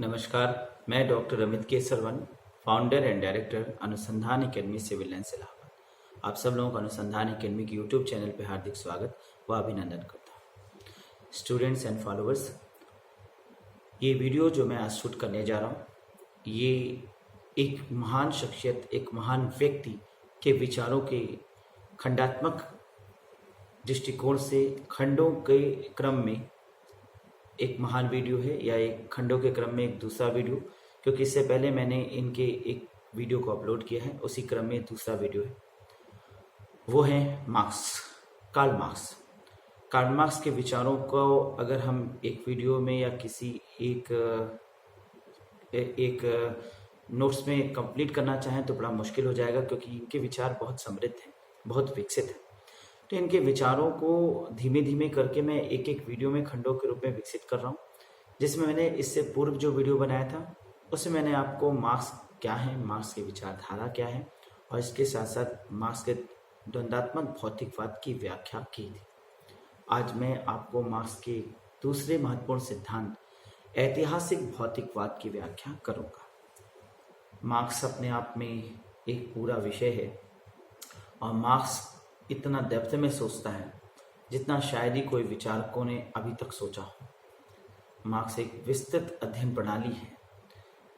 नमस्कार। मैं doctor Amit Kesarwan, founder and director Anusandhan academy civil lines Allahabad. आप सब लोगों का अनुसंधान एकेडमी के यूट्यूब चैनल पर हार्दिक स्वागत व अभिनंदन करता हूँ। स्टूडेंट्स एंड फॉलोअर्स, ये वीडियो जो मैं आज शूट करने जा रहा हूँ, ये एक महान शख्सियत, एक महान व्यक्ति के विचारों के खंडात्मक दृष्टिकोण से खंडों के क्रम में एक महान वीडियो है, या एक खंडों के क्रम में एक दूसरा वीडियो, क्योंकि इससे पहले मैंने इनके एक वीडियो को अपलोड किया है, उसी क्रम में दूसरा वीडियो है। वो है Marx, Karl Marx. Karl Marx के विचारों को अगर हम एक वीडियो में या किसी एक नोट्स में कंप्लीट करना चाहें तो बड़ा मुश्किल हो जाएगा, क्योंकि इनके विचार बहुत समृद्ध हैं, बहुत विकसित हैं। तो इनके विचारों को धीमे धीमे करके मैं एक एक वीडियो में खंडों के रूप में विकसित कर रहा हूँ, जिसमें मैंने इससे पूर्व जो वीडियो बनाया था उसमें मैंने आपको मार्क्स क्या है, मार्क्स की विचारधारा क्या है, और इसके साथ साथ मार्क्स के द्वंद्वात्मक भौतिकवाद की व्याख्या की थी। आज मैं आपको मार्क्स के दूसरे महत्वपूर्ण सिद्धांत ऐतिहासिक भौतिकवाद की व्याख्या करूँगा। मार्क्स अपने आप में एक पूरा विषय है, और मार्क्स इतना डेप्थ में सोचता है जितना शायद ही कोई विचारकों ने अभी तक सोचा हो। मार्क्स एक विस्तृत अध्ययन प्रणाली है।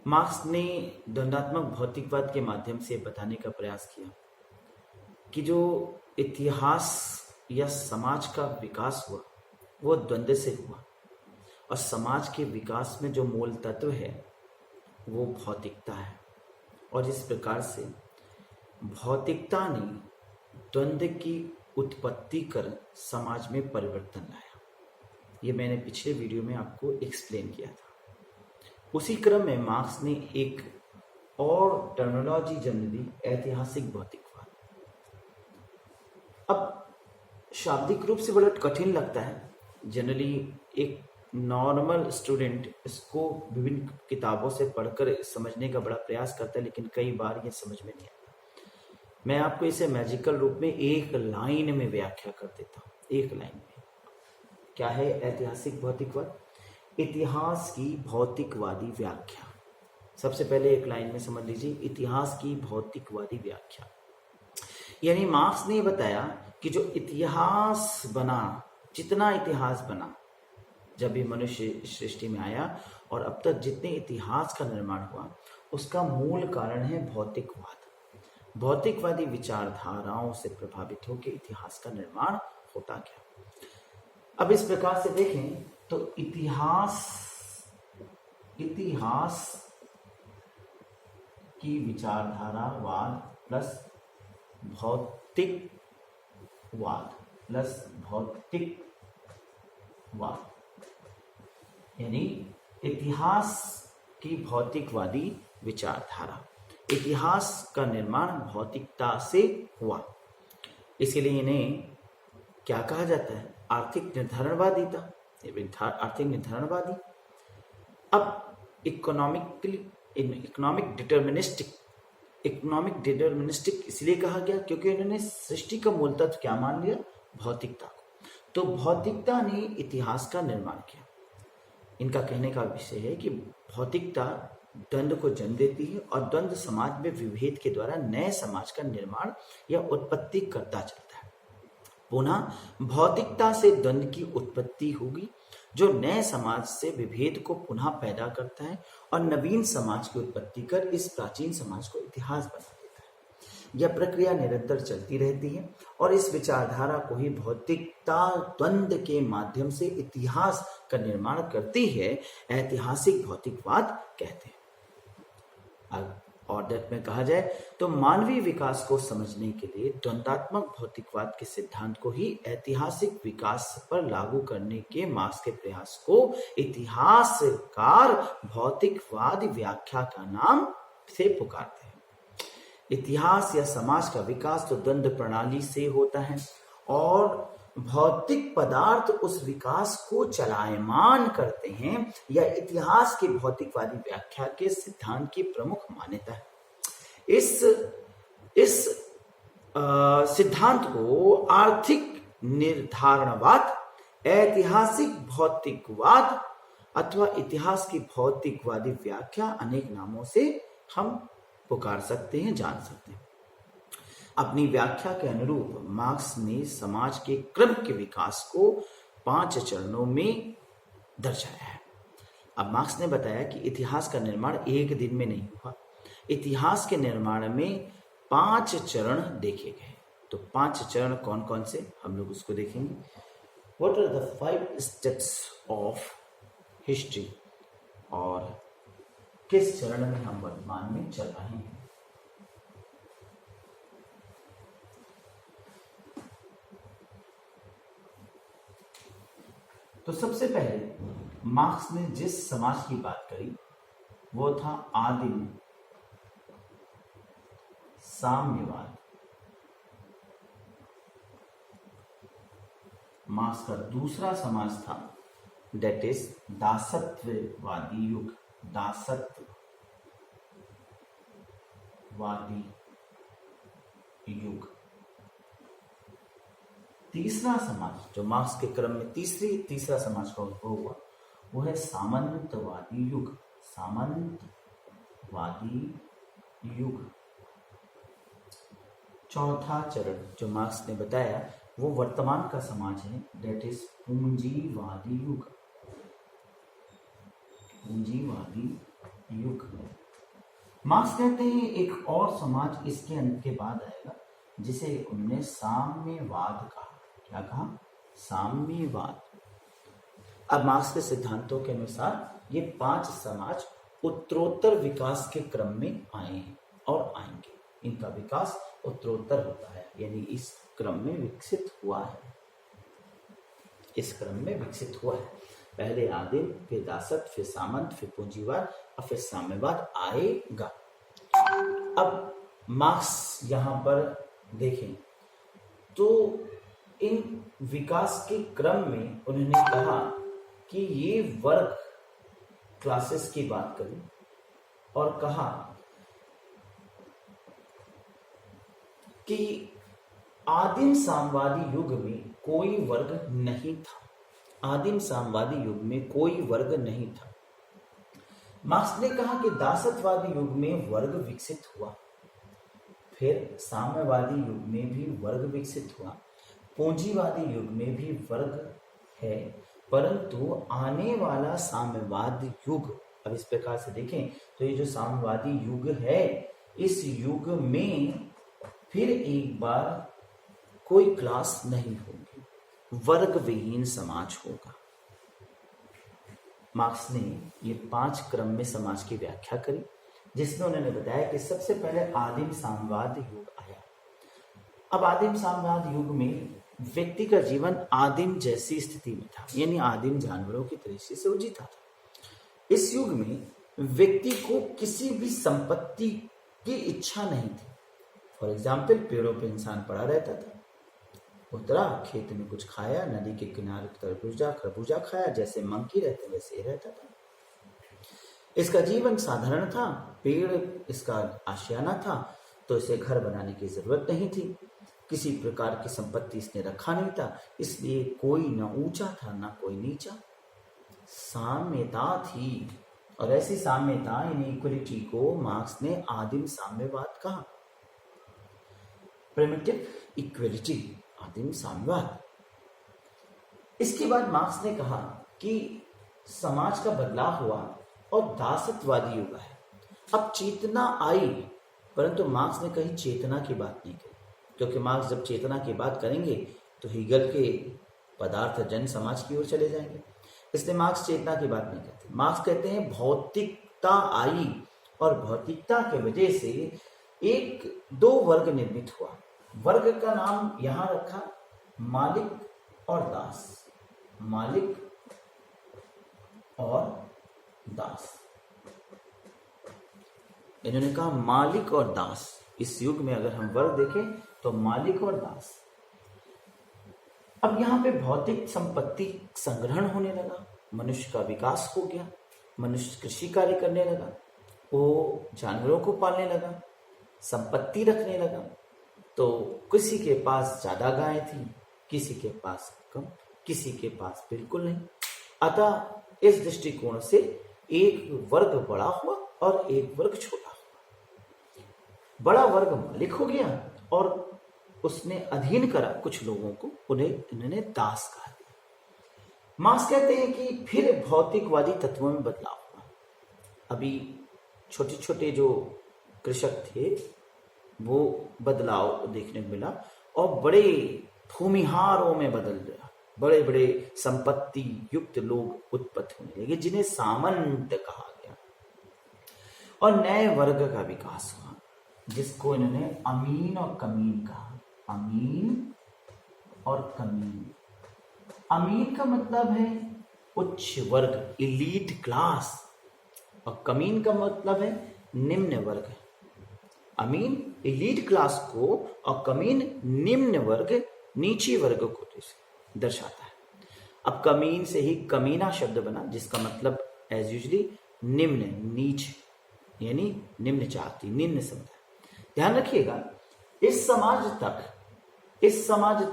मार्क्स ने द्वंद्वात्मक भौतिकवाद के माध्यम से बताने का प्रयास किया कि जो इतिहास या समाज का विकास हुआ वो द्वंद्व से हुआ, और समाज के विकास में जो मूल तत्व है वो भौतिकता है, और इस प्रकार से भौतिकता ने द्वंद्व की उत्पत्ति कर समाज में परिवर्तन लाया। ये मैंने पिछले वीडियो में आपको एक्सप्लेन किया था। उसी क्रम में मार्क्स ने एक और टर्मिनोलॉजी जन्म दी, ऐतिहासिक भौतिकवाद। अब शाब्दिक रूप से बड़ा कठिन लगता है। जनरली एक नॉर्मल स्टूडेंट इसको विभिन्न किताबों से पढ़कर समझने का बड़ा प्रयास करता है, लेकिन कई बार ये समझ में नहीं आता। मैं आपको इसे मैजिकल रूप में एक लाइन में व्याख्या कर देता हूँ। एक लाइन में क्या है ऐतिहासिक भौतिकवाद? इतिहास की भौतिकवादी व्याख्या। सबसे पहले एक लाइन में समझ लीजिए, इतिहास की भौतिकवादी व्याख्या। यानी मार्क्स ने बताया कि जो इतिहास बना, जितना इतिहास बना जब भी मनुष्य सृष्टि में आया और अब तक जितने इतिहास का निर्माण हुआ, उसका मूल कारण है भौतिकवाद। भौतिकवादी विचारधाराओं से प्रभावित होकर इतिहास का निर्माण होता गया। अब इस प्रकार से देखें तो इतिहास की विचारधारावाद प्लस भौतिकवाद, यानी इतिहास की भौतिकवादी विचारधारा। इतिहास का निर्माण भौतिकता से हुआ, इसलिए इन्हें क्या कहा जाता है? आर्थिक निर्धारणवादिता, आर्थिक निर्धारणवादी। अब इकोनॉमिक डिटर्मिनिस्टिक इसलिए कहा गया क्योंकि इन्होंने सृष्टि का मूल तत्व क्या मान लिया? भौतिकता को। तो भौतिकता ने इतिहास का निर्माण किया। इनका कहने का विषय है कि भौतिकता द्वंद्व को जन्म देती है, और द्वंद्व समाज में विभेद के द्वारा नए समाज का निर्माण या उत्पत्ति करता चलता है। पुनः भौतिकता से द्वंद्व की उत्पत्ति होगी, जो नए समाज से विभेद को पुनः पैदा करता है और नवीन समाज की उत्पत्ति कर इस प्राचीन समाज को इतिहास बना देता है। यह प्रक्रिया निरंतर चलती रहती है, और इस विचारधारा को ही भौतिकता द्वंद्व के माध्यम से इतिहास का निर्माण करती है, ऐतिहासिक भौतिकवाद कहते हैं। और डेप्थ में कहा जाए तो मानवीय विकास को समझने के लिए द्वंद्वात्मक भौतिकवाद के सिद्धांत को ही ऐतिहासिक विकास पर लागू करने के मार्क्स के प्रयास को इतिहासकार भौतिकवाद व्याख्या का नाम से पुकारते हैं। इतिहास या समाज का विकास तो द्वंद्व प्रणाली से होता है, और भौतिक पदार्थ उस विकास को चलायमान करते हैं, या इतिहास की भौतिकवादी व्याख्या के सिद्धांत की प्रमुख मान्यता है। इस सिद्धांत को आर्थिक निर्धारणवाद, ऐतिहासिक भौतिकवाद अथवा इतिहास की भौतिकवादी व्याख्या अनेक नामों से हम पुकार सकते हैं, जान सकते हैं। अपनी व्याख्या के अनुरूप मार्क्स ने समाज के क्रम के विकास को 5 चरणों में दर्शाया है। अब मार्क्स ने बताया कि इतिहास का निर्माण एक दिन में नहीं हुआ। इतिहास के निर्माण में 5 चरण देखे गए। तो 5 चरण कौन कौन से, हम लोग उसको देखेंगे। What are the 5 steps of history, और किस चरण में हम वर्तमान में चल रहे हैं। तो सबसे पहले मार्क्स ने जिस समाज की बात करी वो था आदिम साम्यवाद। मार्क्स का दूसरा समाज था दैट इज दासत्ववादी युग। दासत्ववादी युग। तीसरा समाज जो मार्क्स के क्रम में तीसरा समाज का उद्भव हुआ वो है सामंतवादी युग। सामंतवादी युग। चौथा चरण जो मार्क्स ने बताया वो वर्तमान का समाज है दैट इज पूंजीवादी युग। पूंजीवादी युग। मार्क्स कहते हैं एक और समाज इसके अंत के बाद आएगा जिसे उन्होंने साम्यवाद कहा। क्या कहा? साम्यवाद। अब मार्क्स के सिद्धांतों के अनुसार ये 5 समाज उत्तरोत्तर विकास के क्रम में आए हैं और आएंगे। इनका विकास उत्तरोत्तर होता है, यानी इस क्रम में विकसित हुआ है। इस क्रम में विकसित हुआ है। पहले आदिम, फिर दासत्व, फिर सामंत, फिर पूंजीवाद और फिर साम्यवाद आएगा। अब मार्क्स यहां पर देखें तो इन विकास के क्रम में उन्होंने कहा कि ये वर्ग क्लासेस की बात करें और कहा कि आदिम साम्यवादी युग में कोई वर्ग नहीं था। आदिम साम्यवादी युग में कोई वर्ग नहीं था। मार्क्स ने कहा कि दासत्ववादी युग में वर्ग विकसित हुआ, फिर साम्यवादी युग में भी वर्ग विकसित हुआ, पूंजीवादी युग में भी वर्ग है, परंतु आने वाला साम्यवाद युग, अब इस प्रकार से देखें तो ये जो साम्यवादी युग है इस युग में फिर एक बार कोई क्लास नहीं होगी, वर्ग विहीन समाज होगा। मार्क्स ने ये 5 क्रम में समाज की व्याख्या करी जिसमें उन्होंने बताया कि सबसे पहले आदिम साम्यवाद युग आया। अब आदिम साम्यवाद युग में व्यक्ति का जीवन आदिम जैसी स्थिति में था, यानी आदिम जानवरों की तरीके से वो जीता था। इस युग में व्यक्ति को किसी भी संपत्ति की इच्छा नहीं थी। फॉर एग्जाम्पल, पेड़ों पे इंसान पड़ा रहता था, उतरा, खेत में कुछ खाया, नदी के किनारे खरबूजा खाया, जैसे मंकी रहते वैसे ही रहता था। इसका जीवन साधारण था, पेड़ इसका आशियाना था, तो इसे घर बनाने की जरूरत नहीं थी। किसी प्रकार की संपत्ति इसने रखा नहीं था, इसलिए कोई न ऊंचा था न कोई नीचा। साम्यता थी, और ऐसी साम्यता यानी इक्वलिटी को मार्क्स ने आदिम साम्यवाद कहा। प्रिमिटिव इक्वलिटी, आदिम साम्यवाद। इसके बाद मार्क्स ने कहा कि समाज का बदलाव हुआ और दासत्ववादी युग है। अब चेतना आई, परंतु मार्क्स ने कहीं चेतना की बात नहीं करी, क्योंकि मार्क्स जब चेतना की बात करेंगे तो हीगल के पदार्थ जन समाज की ओर चले जाएंगे, इसलिए मार्क्स चेतना की बात नहीं करते। मार्क्स कहते हैं भौतिकता आई और भौतिकता की वजह से एक 2 वर्ग निर्मित हुआ। वर्ग का नाम यहां रखा मालिक और दास। मालिक और दास, इन्होंने कहा मालिक और दास। इस युग में अगर हम वर्ग देखें तो मालिक और दास। अब यहां पे भौतिक संपत्ति संग्रहण होने लगा, मनुष्य का विकास हो गया, मनुष्य कृषि कार्य करने लगा, वो जानवरों को पालने लगा, संपत्ति रखने लगा। तो किसी के पास ज्यादा गायें थी, किसी के पास कम, किसी के पास बिल्कुल नहीं। अतः इस दृष्टिकोण से एक वर्ग बड़ा हुआ और एक वर्ग छोटा हुआ। बड़ा वर्ग मालिक हो गया और उसने अधीन करा कुछ लोगों को, उन्हें इन्होंने दास कहा दिया। मार्क्स कहते हैं कि फिर भौतिकवादी तत्वों में बदलाव हुआ। अभी छोटे छोटे जो कृषक थे वो बदलाव देखने को मिला और बड़े भूमिहारों में बदल गया। बड़े बड़े संपत्ति युक्त लोग उत्पत्ति होने लगे जिन्हें सामंत कहा गया और नए वर्ग का विकास हुआ जिसको इन्होंने अमीन और कमीन कहा। अमीन और कमीन। अमीन का मतलब है उच्च वर्ग, इलीट क्लास, और कमीन का मतलब है निम्न वर्ग। अमीन इलीट क्लास को और कमीन निम्न वर्ग, नीची वर्ग को दर्शाता है। अब कमीन से ही कमीना शब्द बना जिसका मतलब एज यूजली निम्न, नीच, यानी निम्न जाति, निम्न समुदाय। ध्यान रखिएगा, इस समाज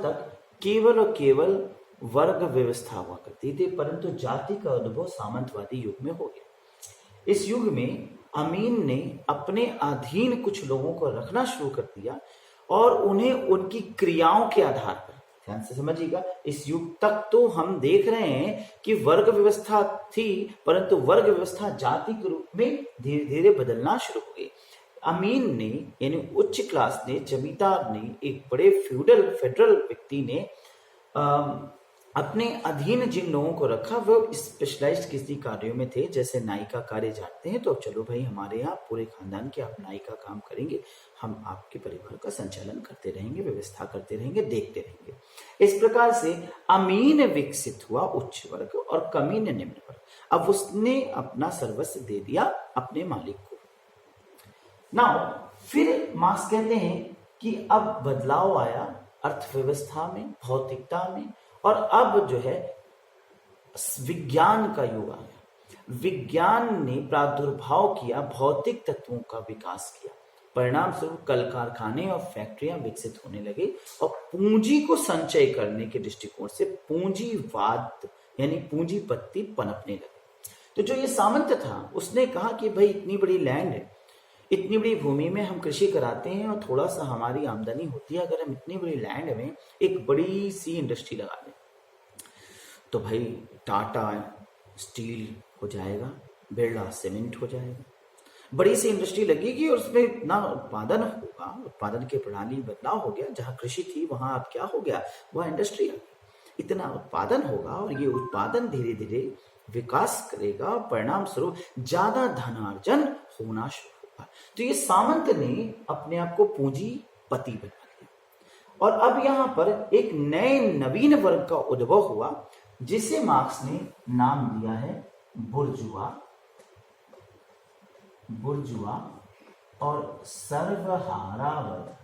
तक केवल और केवल वर्ग व्यवस्था हुआ करती थी, परंतु जाति का उद्भव सामंतवादी युग में हो गया। इस युग में अमीन ने अपने अधीन कुछ लोगों को रखना शुरू कर दिया और उन्हें उनकी क्रियाओं के आधार पर, ध्यान से समझिएगा, इस युग तक तो हम देख रहे हैं कि वर्ग व्यवस्था थी, परंतु वर्ग व्यवस्था जाति के रूप में धीरे धीरे बदलना शुरू हो गई। अमीन ने यानी उच्च क्लास ने, जमींदार ने, एक बड़े फेडरल व्यक्ति ने अपने अधीन जिन लोगों को रखा वो स्पेशलाइज्ड किसी कार्यों में थे। जैसे नाई का कार्य जानते हैं, तो चलो भाई हमारे यहाँ पूरे खानदान के आप नाई का काम करेंगे, हम आपके परिवार का संचालन करते रहेंगे, व्यवस्था करते रहेंगे, देखते रहेंगे। इस प्रकार से अमीन विकसित हुआ उच्च वर्ग और कमीन निम्न वर्ग। अब उसने अपना सर्वस्व दे दिया अपने मालिक को। नाउ फिर मार्क्स कहते हैं कि अब बदलाव आया अर्थव्यवस्था में, भौतिकता में, और अब जो है विज्ञान का युग आ गया। विज्ञान ने प्रादुर्भाव किया, भौतिक तत्वों का विकास किया। परिणाम स्वरूप कल कारखाने और फैक्ट्रियां विकसित होने लगे और पूंजी को संचय करने के दृष्टिकोण से पूंजीवाद यानी पूंजीपति पनपने लगे। तो जो ये सामंत था उसने कहा कि भाई इतनी बड़ी लैंड है, इतनी बड़ी भूमि में हम कृषि कराते हैं और थोड़ा सा हमारी आमदनी होती है, अगर हम इतनी बड़ी लैंड में एक बड़ी सी इंडस्ट्री लगा दें तो भाई टाटा स्टील हो जाएगा, बिरला सीमेंट हो जाएगा, बड़ी सी इंडस्ट्री लगेगी और उसमें इतना उत्पादन होगा, उत्पादन की प्रणाली बदलाव हो गया। जहां कृषि थी वहां अब क्या हो गया, वह इंडस्ट्री आ गई। इतना उत्पादन होगा और ये उत्पादन धीरे धीरे विकास करेगा और परिणाम स्वरूप ज्यादा धनार्जन होना शुरू होगा। तो ये सामंत ने अपने आप को पूंजीपति बना लिया और अब यहाँ पर एक नए नवीन वर्ग का उद्भव हुआ जिसे मार्क्स ने नाम दिया है बुर्जुआ। बुर्जुआ और सर्वहारा वर्ग।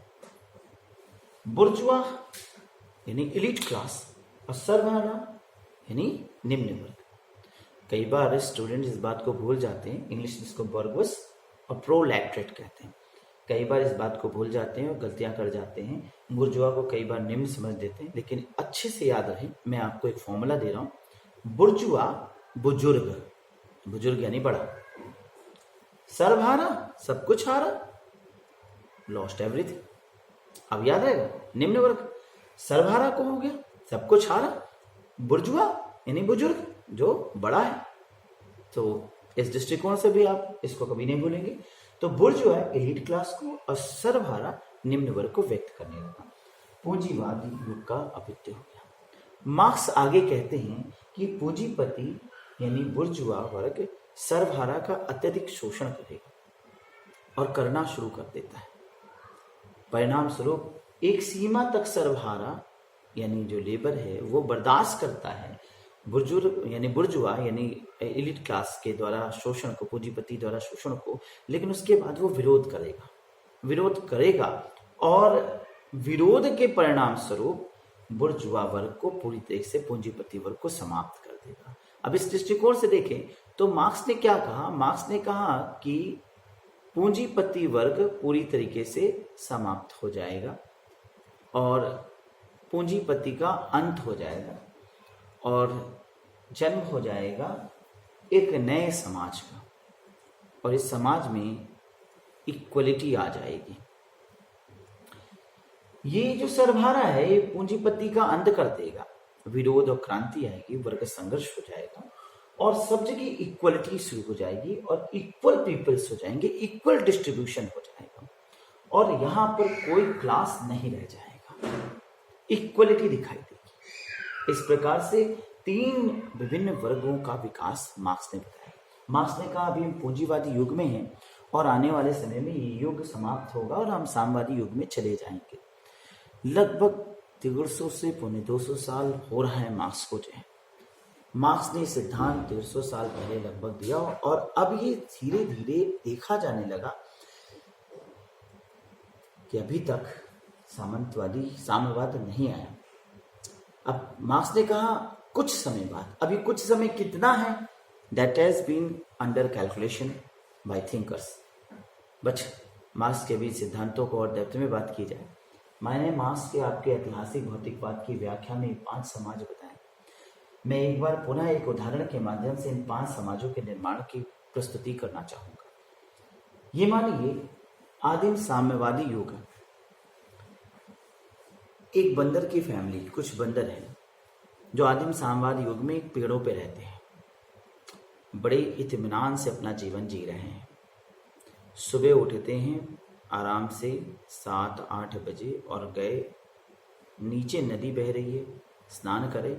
बुर्जुआ यानी एलीट क्लास और सर्वहारा यानी निम्न वर्ग। कई बार स्टूडेंट इस बात को भूल जाते हैं, इंग्लिश जिसको बर्गस और प्रोलेटरेट कहते हैं, कई बार इस बात को भूल जाते हैं और गलतियां कर जाते हैं। बुर्जुआ को कई बार निम्न समझ देते हैं, लेकिन अच्छे से याद रहे, मैं आपको एक फॉर्मूला दे रहा हूं। बुर्जुआ बुजुर्ग, बुजुर्ग यानी बड़ा, सर्वहारा सब कुछ हारा, लॉस्ट एवरीथिंग। अब याद रहेगा, निम्न वर्ग सर्वहारा को हो गया सब कुछ हारा, बुर्जुआ यानी बुजुर्ग जो बड़ा है। तो इस दृष्टिकोण से भी आप इसको कभी नहीं भूलेंगे। तो बुर्जुआ एलीट क्लास को और सर्वहारा निम्न वर्ग को व्यक्त करने लगा। पूंजीवादी युग का अभ्युदय हो गया। मार्क्स आगे कहते हैं कि पूंजीपति यानी बुर्जुआ वर्ग सर्वहारा का अत्यधिक शोषण करेगा और करना शुरू कर देता है। परिणाम स्वरूप एक सीमा तक सर्वहारा यानी जो लेबर है वो बर्दाश्त करता है बुजुर्ग यानी बुर्जुआ यानी एलिट क्लास के द्वारा शोषण को, पूंजीपति द्वारा शोषण को, लेकिन उसके बाद वो विरोध करेगा और विरोध के परिणाम स्वरूप बुर्जुआ वर्ग को पूरी तरह से पूंजीपति वर्ग को समाप्त कर देगा। अब इस दृष्टिकोण से देखें तो मार्क्स ने क्या कहा, मार्क्स ने कहा कि पूंजीपति वर्ग पूरी तरीके से समाप्त हो जाएगा और पूंजीपति का अंत हो जाएगा और जन्म हो जाएगा एक नए समाज का, और इस समाज में इक्वलिटी आ जाएगी। ये जो सरभारा है ये पूंजीपति का अंत कर देगा, विरोध और क्रांति आएगी, वर्ग संघर्ष हो जाएगा और सब जगह इक्वलिटी शुरू हो जाएगी और इक्वल पीपल्स हो जाएंगे, इक्वल डिस्ट्रीब्यूशन हो जाएगा और यहाँ पर कोई क्लास नहीं रह जाएगा, इक्वलिटी दिखाई देगी। इस प्रकार से 3 विभिन्न वर्गों का विकास मार्क्स ने बताया। मार्क्स ने कहा अभी हम पूंजीवादी युग में हैं और आने वाले समय में ये युग समाप्त होगा और हम साम्यवादी युग में चले जाएंगे। लगभग 150 से 250 साल हो रहा है मार्क्स को जो है। मार्क्स ने सिद्धांत 150 साल पहले लगभग दिया और अब ये धीरे धीरे देखा जाने लगा कि अभी तक साम्यवाद नहीं आया। अब मार्क्स ने कहा कुछ समय बाद, अभी कुछ समय कितना है, that has been under calculation by thinkers. But Marx के भी सिद्धांतों को और डेप्थ में बात की जाए, मैंने मार्क्स के आपके ऐतिहासिक भौतिकवाद की व्याख्या में 5 समाज बताए। मैं एक बार पुनः एक उदाहरण के माध्यम से इन 5 समाजों के निर्माण की प्रस्तुति करना चाहूंगा। ये मानिए आदिम साम्यवादी युग, एक बंदर की फैमिली, कुछ बंदर हैं जो आदिम साम्यवादी युग में पेड़ों पे रहते हैं, बड़े इत्मीनान से अपना जीवन जी रहे हैं। सुबह उठते हैं आराम से 7-8 बजे और गए, नीचे नदी बह रही है, स्नान करे,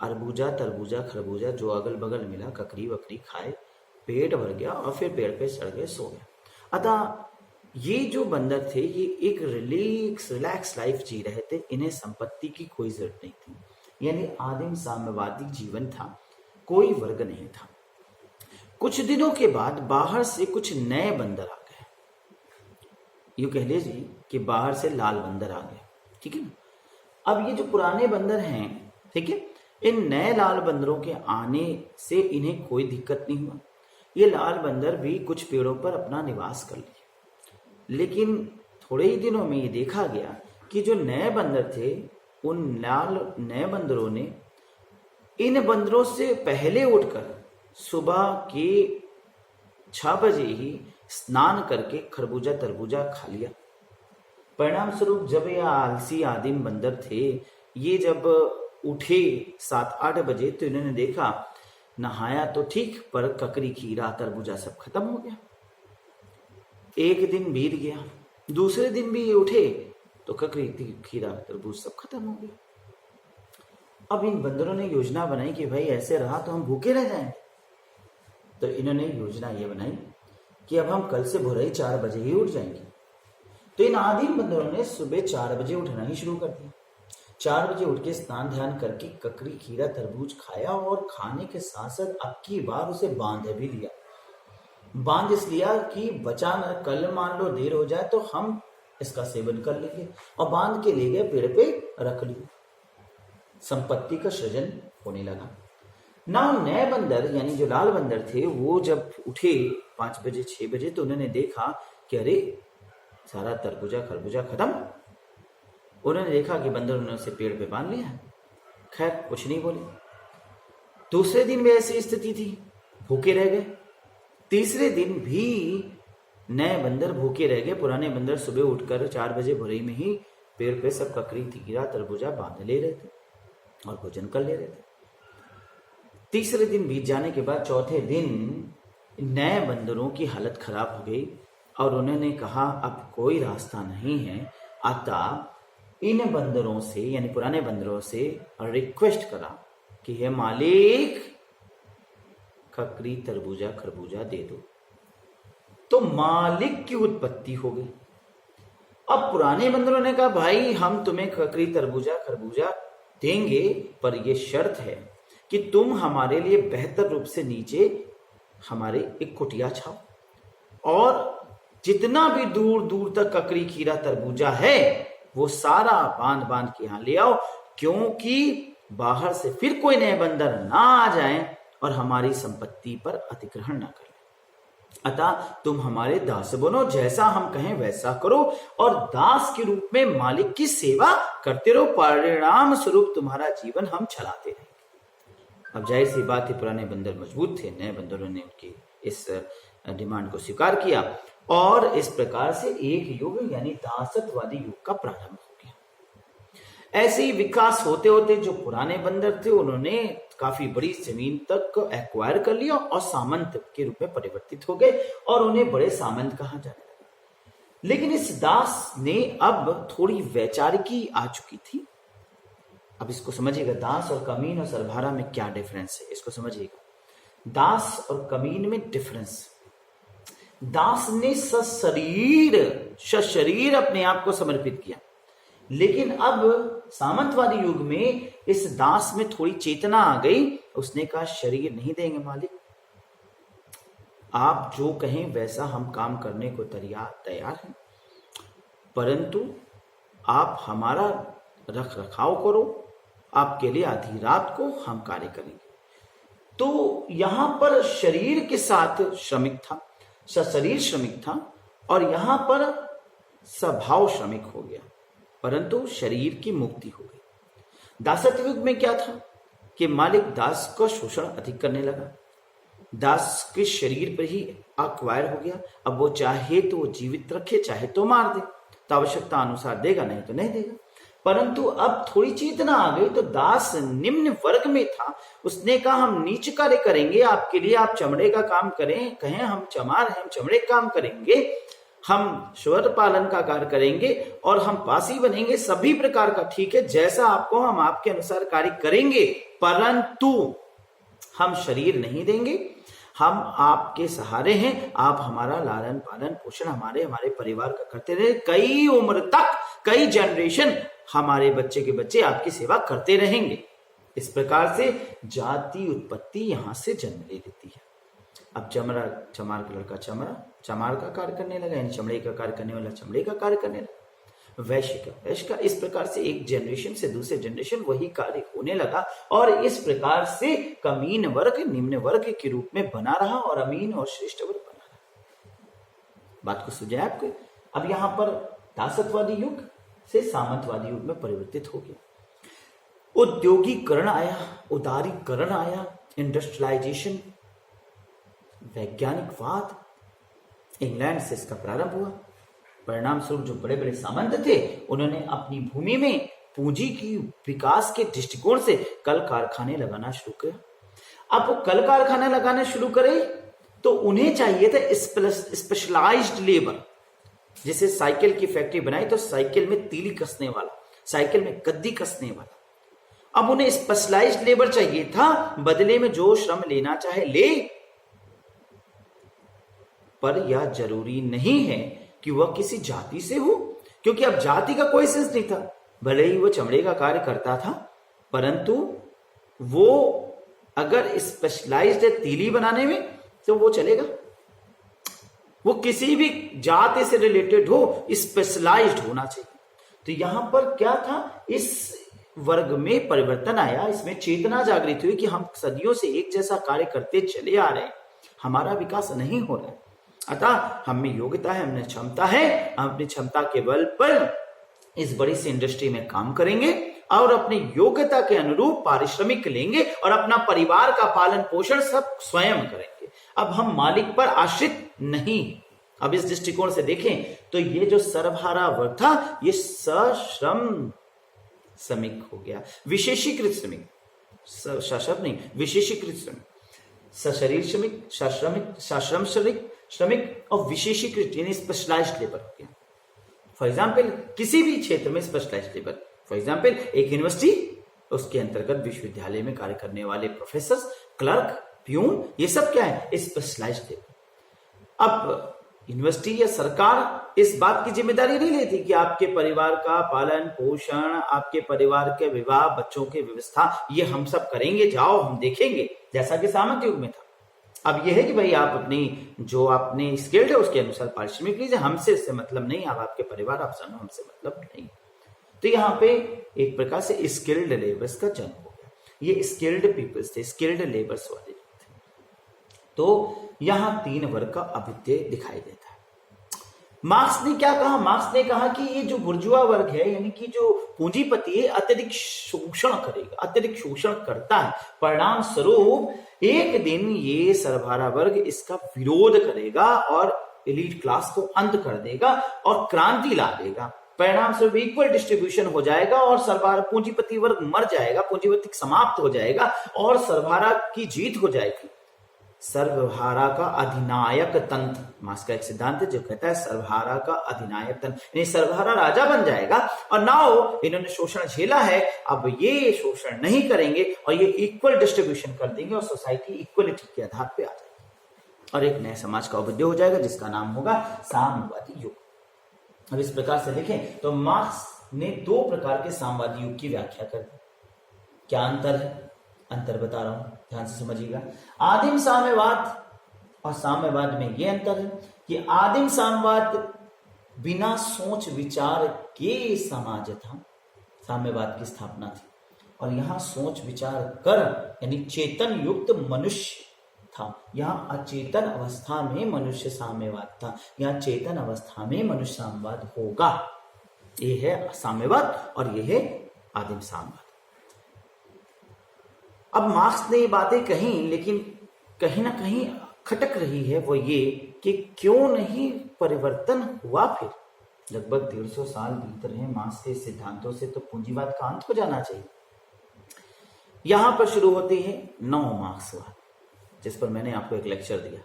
अरबूजा तरबूजा खरबूजा जो अगल बगल मिला, ककड़ी वकड़ी खाए, पेट भर गया और फिर पेड़ पे चढ़ गए, सो गया। अतः ये जो बंदर थे ये एक रिलैक्स लाइफ जी रहे थे, इन्हें संपत्ति की कोई जरूरत नहीं थी। यानी आदिम साम्यवादी जीवन था, कोई वर्ग नहीं था। कुछ दिनों के बाद बाहर से कुछ नए बंदर आ गए, यूं कह लीजिए कि बाहर से लाल बंदर आ गए, ठीक है ना। अब ये जो पुराने बंदर हैं, ठीक है, इन नए लाल बंदरों के आने से इन्हें कोई दिक्कत नहीं हुआ। ये लाल बंदर भी कुछ पेड़ों पर अपना निवास कर लिए, लेकिन थोड़े ही दिनों में ये देखा गया कि जो नए बंदर थे उन लाल नए बंदरों ने इन बंदरों से पहले उठकर सुबह के 6 बजे ही स्नान करके खरबूजा तरबूजा खा लिया। परिणाम स्वरूप जब ये आलसी आदिम बंदर थे, ये जब उठे 7-8 बजे तो इन्होंने देखा, नहाया तो ठीक पर ककड़ी खीरा तरबूजा सब खत्म हो गया। एक दिन बीत गया, दूसरे दिन भी ये उठे तो ककड़ी खीरा तरबूज सब खत्म हो गया। अब इन बंदरों ने योजना बनाई कि भाई ऐसे रहा तो हम भूखे रह जाएंगे। तो इन्होंने योजना ये बनाई कि अब हम कल से भोरे 4 बजे ही उठ जाएंगे। तो इन आदिम बंदरों ने सुबह 4 बजे उठना ही शुरू कर दिया। 4 बजे उठ के स्नान ध्यान करके ककड़ी खीरा तरबूज खाया और खाने के साथ साथ अब की बार उसे बांध भी लिया। बांध इस लिया कि बचा न, कल मान लो देर हो जाए तो हम इसका सेवन कर लेंगे, और बांध के ले गए, पेड़ पे रख लिया। संपत्ति का सृजन होने लगा। ना नए बंदर यानी जो लाल बंदर थे वो जब उठे 5 बजे 6 बजे तो उन्होंने देखा कि अरे सारा तरबूजा खरबूजा खत्म। उन्होंने देखा कि बंदर ने उसे पेड़ पे बांध लिया है। खैर कुछ नहीं बोले। दूसरे दिन भी ऐसी स्थिति थी, भूखे रह गए। तीसरे दिन भी नए बंदर भूखे रह गए। पुराने बंदर सुबह उठकर 4 बजे भोरे में ही पेड़ पे सब ककड़ी खीरा तरबूजा बांध ले रहे थे और भोजन कर ले रहे थे। तीसरे दिन बीत जाने के बाद चौथे दिन नए बंदरों की हालत खराब हो गई और उन्होंने कहा अब कोई रास्ता नहीं है, अतः इन बंदरों से यानी पुराने बंदरों से रिक्वेस्ट करा कि हे मालिक ककड़ी तरबूजा खरबूजा दे दो। तो मालिक की उत्पत्ति हो गई। अब पुराने बंदरों ने कहा भाई हम तुम्हें ककड़ी तरबूजा खरबूजा देंगे, पर यह शर्त है कि तुम हमारे लिए बेहतर रूप से नीचे हमारे एक कुटिया छाओ और जितना भी दूर दूर तक ककड़ी खीरा तरबूजा है वो सारा बांध बांध के यहां ले आओ, क्योंकि बाहर से फिर कोई नए बंदर ना आ जाए और हमारी संपत्ति पर अधिग्रहण ना करें। अतः तुम हमारे दास बनो, जैसा हम कहें वैसा करो और दास के रूप में मालिक की सेवा करते रहो। परिणाम स्वरूप तुम्हारा जीवन हम चलाते रहेंगे। अब जाहिर सी बात है, पुराने बंदर मजबूत थे, नए बंदरों ने उनकी इस डिमांड को स्वीकार किया और इस प्रकार से एक युग यानी दासत्ववादी युग का प्रारंभ हो गया। ऐसे ही विकास होते होते जो पुराने बंदर थे उन्होंने काफी बड़ी जमीन तक एक्वायर कर लिया और सामंत के रूप में परिवर्तित हो गए और उन्हें बड़े सामंत कहा जाने लगा। लेकिन इस दास ने अब थोड़ी वैचारिकी आ चुकी थी। अब इसको समझिएगा, दास और कमीन और सरभारा में क्या डिफरेंस है, इसको समझिएगा। दास और कमीन में डिफरेंस, दास ने सशरीर अपने आप को समर्पित किया, लेकिन अब सामंतवादी युग में इस दास में थोड़ी चेतना आ गई। उसने कहा शरीर नहीं देंगे मालिक, आप जो कहें वैसा हम काम करने को तैयार हैं, परंतु आप हमारा रख रखाव करो, आपके लिए आधी रात को हम कार्य करेंगे। तो यहां पर शरीर के साथ श्रमिक था, सशरीर श्रमिक था, और यहां पर स्वभाव श्रमिक हो गया, परंतु शरीर की मुक्ति हो गई। दासत्व युग में क्या था कि मालिक दास का शोषण अधिक करने लगा, दास के शरीर पर ही अक्वायर हो गया। अब वो चाहे तो वो जीवित रखे, चाहे तो मार दे, तो आवश्यकता अनुसार देगा, नहीं तो नहीं देगा। परंतु अब थोड़ी चेतना आ गई, तो दास निम्न वर्ग में था। उसने कहा हम नीच कार्य करेंगे आपके लिए, आप चमड़े का काम करें, कहें हम चमार हैं, हम चमड़े का काम करेंगे, हम स्वर पालन का कार्य करेंगे और हम पासी बनेंगे, सभी प्रकार का ठीक है, जैसा आपको हम आपके अनुसार कार्य करेंगे, परंतु हम शरीर नहीं देंगे, हम आपके सहारे हैं, आप हमारा लालन पालन पोषण हमारे परिवार का करते रहे, कई उम्र तक, कई जनरेशन हमारे बच्चे के बच्चे आपकी सेवा करते रहेंगे। इस प्रकार से जाति उत्पत्ति यहां से जन्म ले लेती है। अब चमार का लड़का चमार का कार्य करने लगा, यानी चमड़े का कार्य करने वाला चमड़े का कार्य करने लगा, वैश्य का। इस प्रकार से एक जनरेशन से दूसरे जनरेशन वही कार्य होने लगा और इस प्रकार से कमीन वर्ग निम्न वर्ग के रूप में बना रहा और अमीन और श्रेष्ठ वर्ग बना रहा। बात को सुझाए आपको। अब यहां पर दासत्ववादी युग से सामंतवादी युग में परिवर्तित हो गया। औद्योगिकरण आया, उदारीकरण आया, इंडस्ट्रियलाइजेशन, वैज्ञानिकवाद, इंग्लैंड से इसका प्रारंभ हुआ। परिणाम स्वरूप जो बड़े बड़े सामंत थे उन्होंने अपनी भूमि में पूंजी की विकास के दृष्टिकोण से कल कारखाने लगाना शुरू किया। अब वो कल कारखाना लगाना शुरू करे तो उन्हें चाहिए था स्पेशलाइज्ड लेबर। जैसे साइकिल की फैक्ट्री बनाई तो साइकिल में तीली कसने वाला, साइकिल में गद्दी कसने वाला। अब उन्हें स्पेशलाइज्ड लेबर चाहिए था, बदले में जो श्रम लेना चाहे ले, पर यह जरूरी नहीं है कि वह किसी जाति से हो, क्योंकि अब जाति का कोई सेंस नहीं था। भले ही वो चमड़े का कार्य करता था, परंतु वो अगर स्पेशलाइज्ड है तीली बनाने में तो वो चलेगा। वो किसी भी जाति से रिलेटेड हो, स्पेशलाइज्ड होना चाहिए। तो यहां पर क्या था, इस वर्ग में परिवर्तन आया, इसमें चेतना जागृत हुई कि हम सदियों से एक जैसा कार्य करते चले आ रहे हैं, हमारा विकास नहीं हो रहा है। अतः हम में योग्यता है, हमने क्षमता है, हम अपनी क्षमता के बल पर इस बड़ी सी इंडस्ट्री में काम करेंगे और अपनी योग्यता के अनुरूप पारिश्रमिक लेंगे और अपना परिवार का पालन पोषण सब स्वयं करेंगे। अब हम मालिक पर आश्रित नहीं। अब इस दृष्टिकोण से देखें तो ये जो सर्वहारा वर्ग था ये सश्रम श्रमिक हो गया, विशेषीकृत श्रमिक, सशब्द नहीं, विशेषीकृत श्रमिक, सशरीर श्रमिक, सश्रम श्रमिक और विशेषीकृत यानी स्पेशलाइज्ड लेबर हो गया। फॉर एग्जाम्पल किसी भी क्षेत्र में स्पेशलाइज्ड लेबर, फॉर एग्जाम्पल एक यूनिवर्सिटी, उसके अंतर्गत विश्वविद्यालय में कार्य करने वाले प्रोफेसर, क्लर्क, प्यून, ये सब क्या है, स्पेशलाइज्ड लेबर। अब यूनिवर्सिटी या सरकार इस बात की जिम्मेदारी नहीं लेती कि आपके परिवार का पालन पोषण, आपके परिवार के विवाह, बच्चों की व्यवस्था, ये हम सब करेंगे, जाओ हम देखेंगे, जैसा कि सामंत युग में था। अब यह है कि भाई आप अपनी जो आपने स्किल्ड है उसके अनुसार पारिश्रमिक लीजिए, हमसे इससे मतलब नहीं, आप आपके परिवार, आप जानो, हमसे मतलब नहीं। तो यहाँ पे एक प्रकार से स्किल्ड लेबर्स का जन्म हो गया। ये स्किल्ड पीपल्स थे, स्किल्ड लेबर्स वाले थे। तो यहां 3 वर्ग का अभ्युदय दिखाई देता है। मार्क्स ने क्या कहा? मार्क्स ने कहा कि ये जो बुर्जुआ वर्ग है, यानी कि जो पूंजीपति है, अत्यधिक शोषण करेगा, अत्यधिक शोषण करता है। परिणाम स्वरूप एक दिन ये सर्वहारा वर्ग इसका विरोध करेगा और एलीट क्लास को अंत कर देगा और क्रांति ला देगा। परिणाम स्वरूप इक्वल डिस्ट्रीब्यूशन हो जाएगा और सर्वहारा पूंजीपति वर्ग मर जाएगा, पूंजीपति समाप्त हो जाएगा और सर्वहारा की जीत हो जाएगी। सर्वहारा का अधिनायक तंत्र, मार्क्स का एक सिद्धांत है जो कहता है सर्वहारा का अधिनायक तंत्र, यानी सर्वहारा राजा बन जाएगा। और नाउ इन्होंने शोषण झेला है, अब ये शोषण नहीं करेंगे और ये इक्वल डिस्ट्रीब्यूशन कर देंगे और सोसाइटी इक्वलिटी के आधार पे आ जाएगी और एक नए समाज का उदय हो जाएगा जिसका नाम होगा साम्यवादी युग। अब इस प्रकार से देखें तो मार्क्स ने दो प्रकार के साम्यवादी युग की व्याख्या कर दी। क्या अंतर है? अंतर बता रहा हूं, ध्यान से समझिएगा। आदिम साम्यवाद और साम्यवाद में यह अंतर है कि आदिम साम्यवाद बिना सोच विचार के समाज था, साम्यवाद की स्थापना थी, और यहां सोच विचार कर यानी चेतन युक्त मनुष्य था। यहाँ अचेतन अवस्था में मनुष्य साम्यवाद था, यहाँ चेतन अवस्था में मनुष्य साम्यवाद होगा। ये है साम्यवाद और ये है आदिम साम्यवाद। अब मार्क्स ने ये बातें कही, लेकिन कहीं ना कहीं खटक रही है वो ये कि क्यों नहीं परिवर्तन हुआ। फिर लगभग 150 साल बीत रहे हैं मार्क्स के सिद्धांतों से, तो पूंजीवाद का अंत हो जाना चाहिए। यहां पर शुरू होती है नव मार्क्सवाद, जिस पर मैंने आपको एक लेक्चर दिया।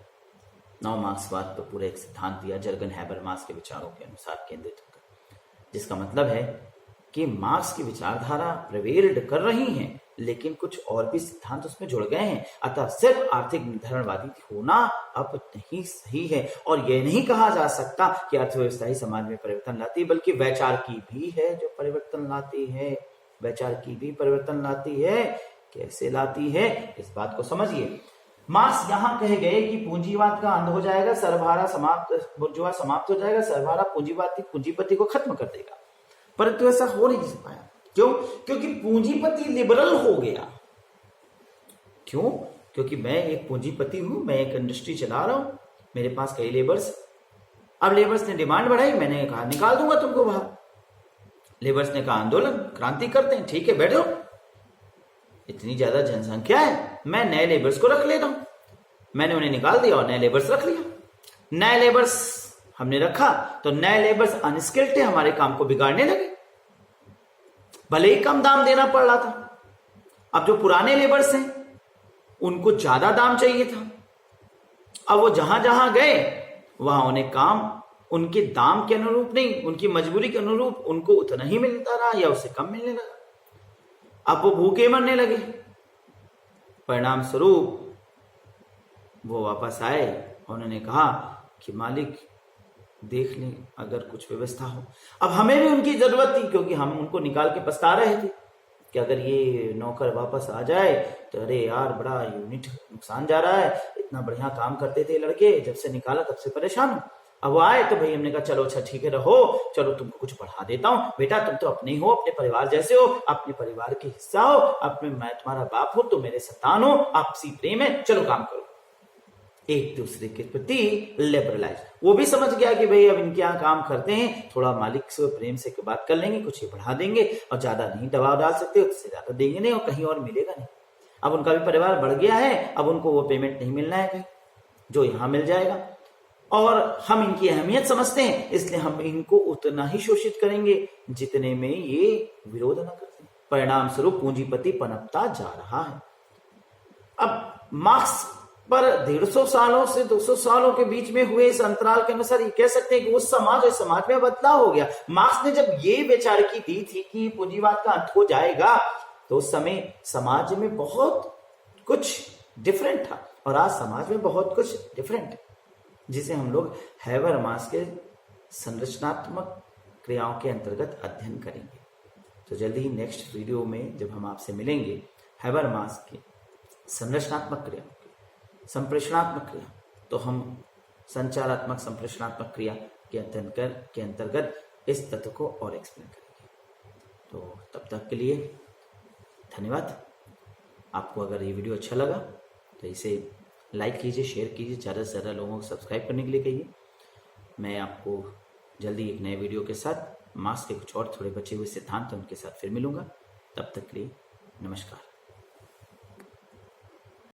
नव मार्क्सवाद पर पूरा एक सिद्धांत दिया जर्गन हैबरमास के विचारों के अनुसार केंद्रित होकर, जिसका मतलब है कि मार्क्स की विचारधारा प्रिवेल्ड कर रही है, लेकिन कुछ और भी सिद्धांत उसमें जुड़ गए हैं। अतः सिर्फ आर्थिक निर्धारणवादी होना अब नहीं सही है और यह नहीं कहा जा सकता कि अर्थव्यवस्था ही समाज में परिवर्तन लाती है, बल्कि वैचारिकी भी है जो परिवर्तन लाती है। वैचारिकी भी परिवर्तन लाती है। कैसे लाती है, इस बात को समझिए। मार्क्स यहां कह गए कि पूंजीवाद का अंत हो जाएगा, सर्वहारा समाप्त, बुर्जुआ समाप्त हो जाएगा, सर्वहारा पूंजीपति को खत्म कर देगा, परंतु ऐसा हो नहीं पाया। क्यों? क्योंकि पूंजीपति लिबरल हो गया। क्यों? क्योंकि मैं एक पूंजीपति हूं, मैं एक इंडस्ट्री चला रहा हूं, मेरे पास कई लेबर्स। अब लेबर्स ने डिमांड बढ़ाई, मैंने कहा निकाल दूंगा तुमको बाहर। लेबर्स ने कहा आंदोलन, क्रांति करते हैं, ठीक है बैठो, इतनी ज्यादा जनसंख्या है, मैं नए लेबर्स को रख लेता हूं। मैंने उन्हें निकाल दिया और नए लेबर्स रख लिया। नए लेबर्स हमने रखा तो नए लेबर्स अनस्किल्ड थे, हमारे काम को बिगाड़ने लगे, भले ही कम दाम देना पड़ रहा था। अब जो पुराने लेबर्स हैं उनको ज्यादा दाम चाहिए था। अब वो जहां जहां गए वहां उन्हें काम उनके दाम के अनुरूप नहीं, उनकी मजबूरी के अनुरूप उनको उतना ही मिलता रहा या उससे कम मिलने लगा। अब वो भूखे मरने लगे। परिणाम स्वरूप वो वापस आए, उन्होंने कहा कि मालिक देख लें अगर कुछ व्यवस्था हो। अब हमें भी उनकी जरूरत थी, क्योंकि हम उनको निकाल के पछता रहे थे कि अगर ये नौकर वापस आ जाए तो अरे यार बड़ा यूनिट नुकसान जा रहा है, इतना बढ़िया काम करते थे लड़के, जब से निकाला तब से परेशान हूं। अब वो आए तो भाई हमने कहा चलो अच्छा ठीक है रहो, चलो तुमको कुछ बढ़ा देता हूँ, बेटा तुम तो अपने ही हो, अपने परिवार जैसे हो, अपने परिवार के हिस्सा हो, अपने मैं तुम्हारा बाप हो, तुम मेरे संतान हो, आपसी प्रेम है, चलो काम करो। एक दूसरे के प्रति लिबरलाइज। वो भी समझ गया कि भाई अब इनके यहाँ काम करते हैं, थोड़ा मालिक से प्रेम से बात कर लेंगे, कुछ ये बढ़ा देंगे और ज्यादा नहीं दबाव डाल सकते, उससे ज्यादा देंगे नहीं और कहीं और मिलेगा नहीं। अब उनका भी परिवार बढ़ गया है, अब उनको वो पेमेंट नहीं मिलना है कहीं, जो यहाँ मिल जाएगा। और हम इनकी अहमियत समझते हैं, इसलिए हम इनको उतना ही शोषित करेंगे जितने में ये विरोध न करते। परिणाम स्वरूप पूंजीपति पनपता जा रहा है। अब मार्क्स पर 150 सालों से 200 सालों के बीच में हुए इस अंतराल के अनुसार ये कह सकते हैं कि उस समाज और समाज में बदलाव हो गया। मार्क्स ने जब ये विचारकी दी थी कि पूंजीवाद का अंत हो जाएगा, तो उस समय समाज में बहुत कुछ डिफरेंट था और आज समाज में बहुत कुछ डिफरेंट है, जिसे हम लोग हैबरमास के संरचनात्मक क्रियाओं के अंतर्गत अध्ययन करेंगे। तो जल्दी ही नेक्स्ट वीडियो में जब हम आपसे मिलेंगे, हैबरमास के संरचनात्मक क्रिया, संप्रेषणात्मक क्रिया, तो हम संचारात्मक संप्रेषणात्मक क्रिया के अंतर्गत इस तत्व को और एक्सप्लेन करेंगे। तो तब तक के लिए धन्यवाद। आपको अगर ये वीडियो अच्छा लगा तो इसे लाइक कीजिए, शेयर कीजिए, ज़्यादा से ज़्यादा लोगों को सब्सक्राइब करने के लिए कहिए। मैं आपको जल्दी एक नए वीडियो के साथ मार्क्स के कुछ और थोड़े बचे हुए सिद्धांत उनके साथ फिर मिलूंगा। तब तक के लिए नमस्कार।